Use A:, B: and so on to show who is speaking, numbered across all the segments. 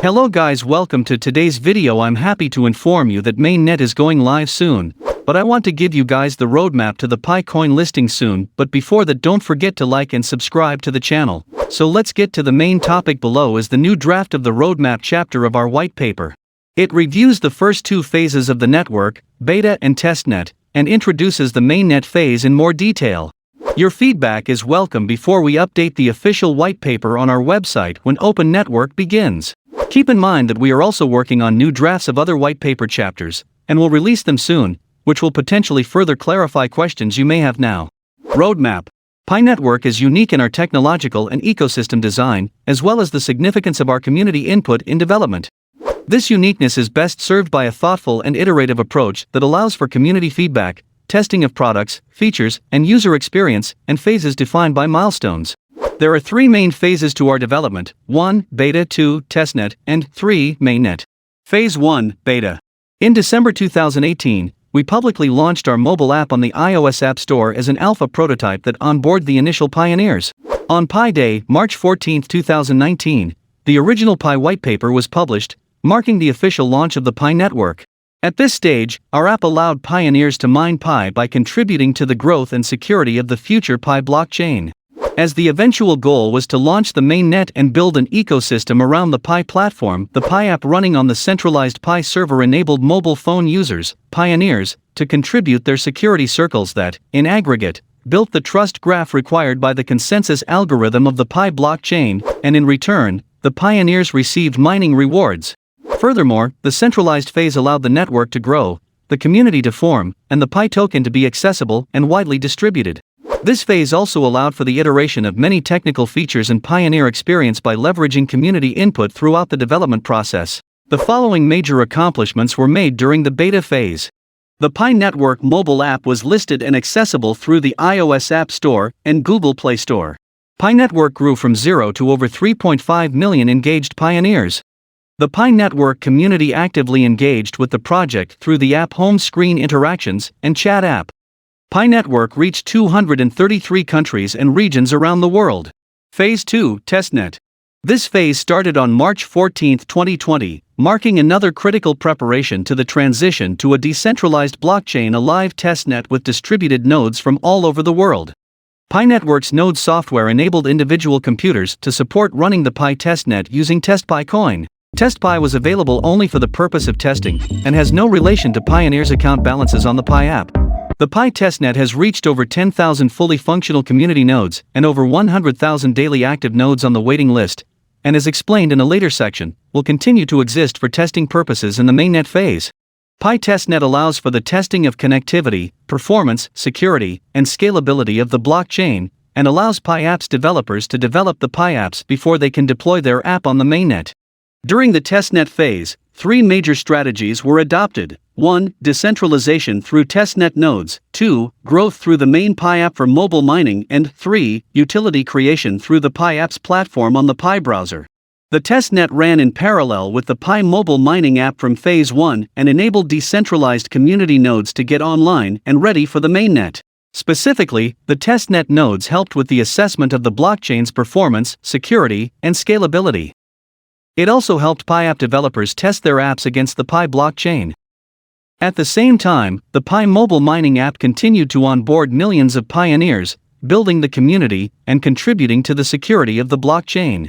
A: Hello guys, welcome to today's video. I'm happy to inform you that Mainnet is going live soon, but I want to give you guys the roadmap to the Pi coin listing soon. But before that, don't forget to like and subscribe to the channel. So let's get to the main topic. Below is the new draft of the roadmap chapter of our white paper. It reviews the first two phases of the network, beta and testnet, and introduces the mainnet phase in more detail. Your feedback is welcome before we update the official white paper on our website when Open Network begins. Keep in mind that we are also working on new drafts of other white paper chapters, and will release them soon, which will potentially further clarify questions you may have now. Roadmap. Pi Network is unique in our technological and ecosystem design, as well as the significance of our community input in development. This uniqueness is best served by a thoughtful and iterative approach that allows for community feedback, testing of products, features, and user experience, and phases defined by milestones. There are three main phases to our development: 1. Beta, 2. Testnet, and 3. Mainnet. Phase 1. Beta. In December 2018, we publicly launched our mobile app on the iOS App Store as an alpha prototype that onboarded the initial pioneers. On Pi Day, March 14, 2019, the original Pi white paper was published, marking the official launch of the Pi network. At this stage, our app allowed pioneers to mine Pi by contributing to the growth and security of the future Pi blockchain. As the eventual goal was to launch the mainnet and build an ecosystem around the Pi platform, the Pi app running on the centralized Pi server enabled mobile phone users, pioneers, to contribute their security circles that, in aggregate, built the trust graph required by the consensus algorithm of the Pi blockchain, and in return, the pioneers received mining rewards. Furthermore, the centralized phase allowed the network to grow, the community to form, and the Pi token to be accessible and widely distributed. This phase also allowed for the iteration of many technical features and pioneer experience by leveraging community input throughout the development process. The following major accomplishments were made during the beta phase. The Pi Network mobile app was listed and accessible through the iOS App Store and Google Play Store. Pi Network grew from 0 to over 3.5 million engaged pioneers. The Pi Network community actively engaged with the project through the app home screen interactions and chat app. Pi Network reached 233 countries and regions around the world. Phase 2. Testnet. This phase started on March 14, 2020, marking another critical preparation to the transition to a decentralized blockchain, a live testnet with distributed nodes from all over the world. Pi Network's node software enabled individual computers to support running the Pi testnet using TestPi coin. TestPi was available only for the purpose of testing, and has no relation to pioneers' account balances on the Pi app. The Pi testnet has reached over 10,000 fully functional community nodes, and over 100,000 daily active nodes on the waiting list, and as explained in a later section, will continue to exist for testing purposes in the mainnet phase. Pi testnet allows for the testing of connectivity, performance, security, and scalability of the blockchain, and allows Pi apps developers to develop the Pi apps before they can deploy their app on the mainnet. During the testnet phase, three major strategies were adopted. 1. Decentralization through testnet nodes. 2. Growth through the main Pi app for mobile mining. And 3. Utility creation through the Pi apps platform on the Pi browser. The testnet ran in parallel with the Pi mobile mining app from phase 1 and enabled decentralized community nodes to get online and ready for the mainnet. Specifically, the testnet nodes helped with the assessment of the blockchain's performance, security, and scalability. It also helped Pi app developers test their apps against the Pi blockchain. At the same time, the Pi mobile mining app continued to onboard millions of pioneers, building the community and contributing to the security of the blockchain.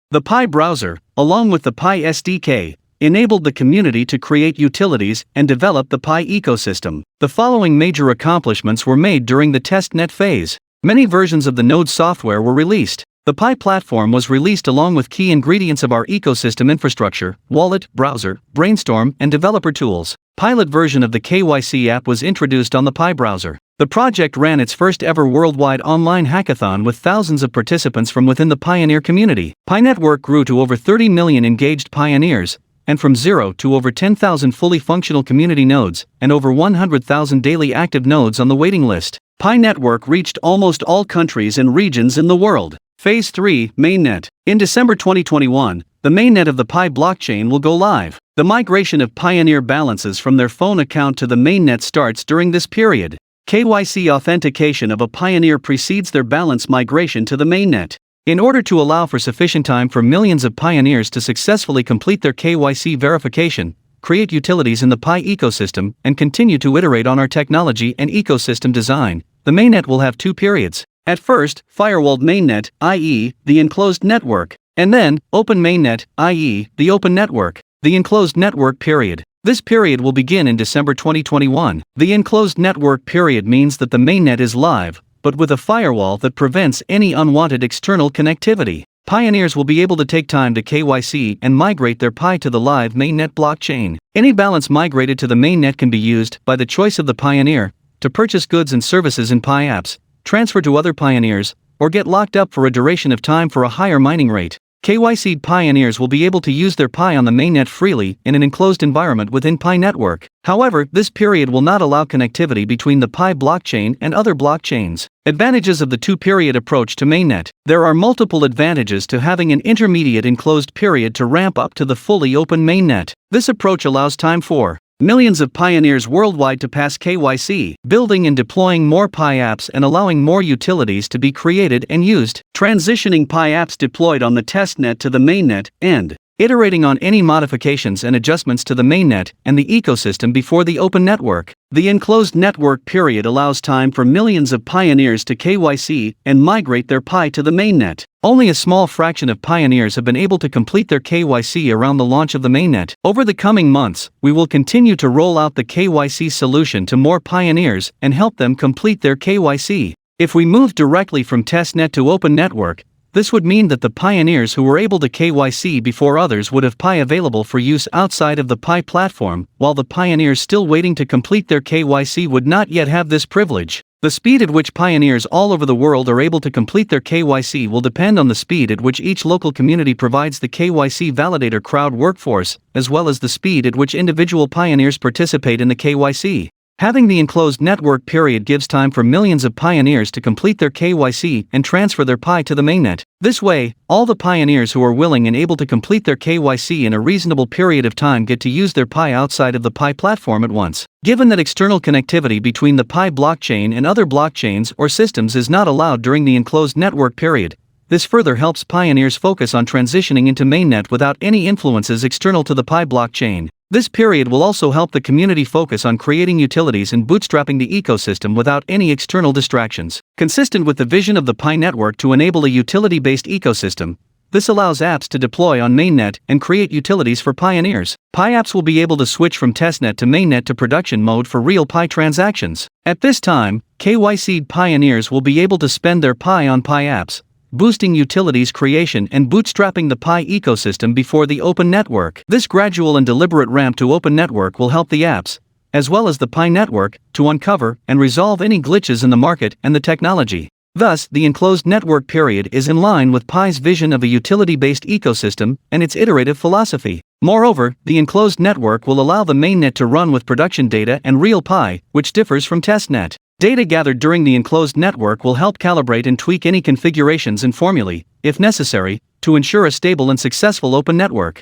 A: The Pi browser, along with the Pi SDK, enabled the community to create utilities and develop the Pi ecosystem. The following major accomplishments were made during the testnet phase. Many versions of the node software were released. The Pi platform was released along with key ingredients of our ecosystem infrastructure: wallet, browser, brainstorm, and developer tools. Pilot version of the KYC app was introduced on the Pi browser. The project ran its first ever worldwide online hackathon with thousands of participants from within the pioneer community. Pi Network grew to over 30 million engaged pioneers, and from 0 to over 10,000 fully functional community nodes, and over 100,000 daily active nodes on the waiting list. Pi Network reached almost all countries and regions in the world. Phase 3. Mainnet. In December 2021, the mainnet of the Pi blockchain will go live. The migration of pioneer balances from their phone account to the mainnet starts during this period. KYC authentication of a pioneer precedes their balance migration to the mainnet. In order to allow for sufficient time for millions of pioneers to successfully complete their KYC verification, create utilities in the Pi ecosystem, and continue to iterate on our technology and ecosystem design, the mainnet will have two periods. At first, firewalled mainnet, i.e., the enclosed network, and then, open mainnet, i.e., the open network, the enclosed network period. This period will begin in December 2021. The enclosed network period means that the mainnet is live, but with a firewall that prevents any unwanted external connectivity. Pioneers will be able to take time to KYC and migrate their Pi to the live mainnet blockchain. Any balance migrated to the mainnet can be used, by the choice of the pioneer, to purchase goods and services in Pi apps, transfer to other pioneers, or get locked up for a duration of time for a higher mining rate. KYC'd pioneers will be able to use their Pi on the mainnet freely in an enclosed environment within Pi network. However, this period will not allow connectivity between the Pi blockchain and other blockchains. Advantages of the two-period approach to mainnet. There are multiple advantages to having an intermediate enclosed period to ramp up to the fully open mainnet. This approach allows time for millions of pioneers worldwide to pass KYC, building and deploying more Pi apps and allowing more utilities to be created and used, transitioning Pi apps deployed on the testnet to the mainnet, and iterating on any modifications and adjustments to the mainnet and the ecosystem before the open network. The enclosed network period allows time for millions of pioneers to KYC and migrate their Pi to the mainnet. Only a small fraction of pioneers have been able to complete their KYC around the launch of the mainnet. Over the coming months, we will continue to roll out the KYC solution to more pioneers and help them complete their KYC. If we move directly from testnet to open network, this would mean that the pioneers who were able to KYC before others would have Pi available for use outside of the Pi platform, while the pioneers still waiting to complete their KYC would not yet have this privilege. The speed at which pioneers all over the world are able to complete their KYC will depend on the speed at which each local community provides the KYC validator crowd workforce, as well as the speed at which individual pioneers participate in the KYC. Having the enclosed network period gives time for millions of pioneers to complete their KYC and transfer their Pi to the mainnet. This way, all the pioneers who are willing and able to complete their KYC in a reasonable period of time get to use their Pi outside of the Pi platform at once. Given that external connectivity between the Pi blockchain and other blockchains or systems is not allowed during the enclosed network period, this further helps pioneers focus on transitioning into mainnet without any influences external to the Pi blockchain. This period will also help the community focus on creating utilities and bootstrapping the ecosystem without any external distractions. Consistent with the vision of the Pi network to enable a utility-based ecosystem, this allows apps to deploy on mainnet and create utilities for pioneers. Pi apps will be able to switch from testnet to mainnet to production mode for real Pi transactions. At this time, KYC'd pioneers will be able to spend their Pi on Pi apps, boosting utilities creation and bootstrapping the Pi ecosystem before the open network. This gradual and deliberate ramp to open network will help the apps, as well as the Pi network, to uncover and resolve any glitches in the market and the technology. Thus, the enclosed network period is in line with Pi's vision of a utility-based ecosystem and its iterative philosophy. Moreover, the enclosed network will allow the mainnet to run with production data and real Pi, which differs from testnet. Data gathered during the enclosed network will help calibrate and tweak any configurations and formulae, if necessary, to ensure a stable and successful open network.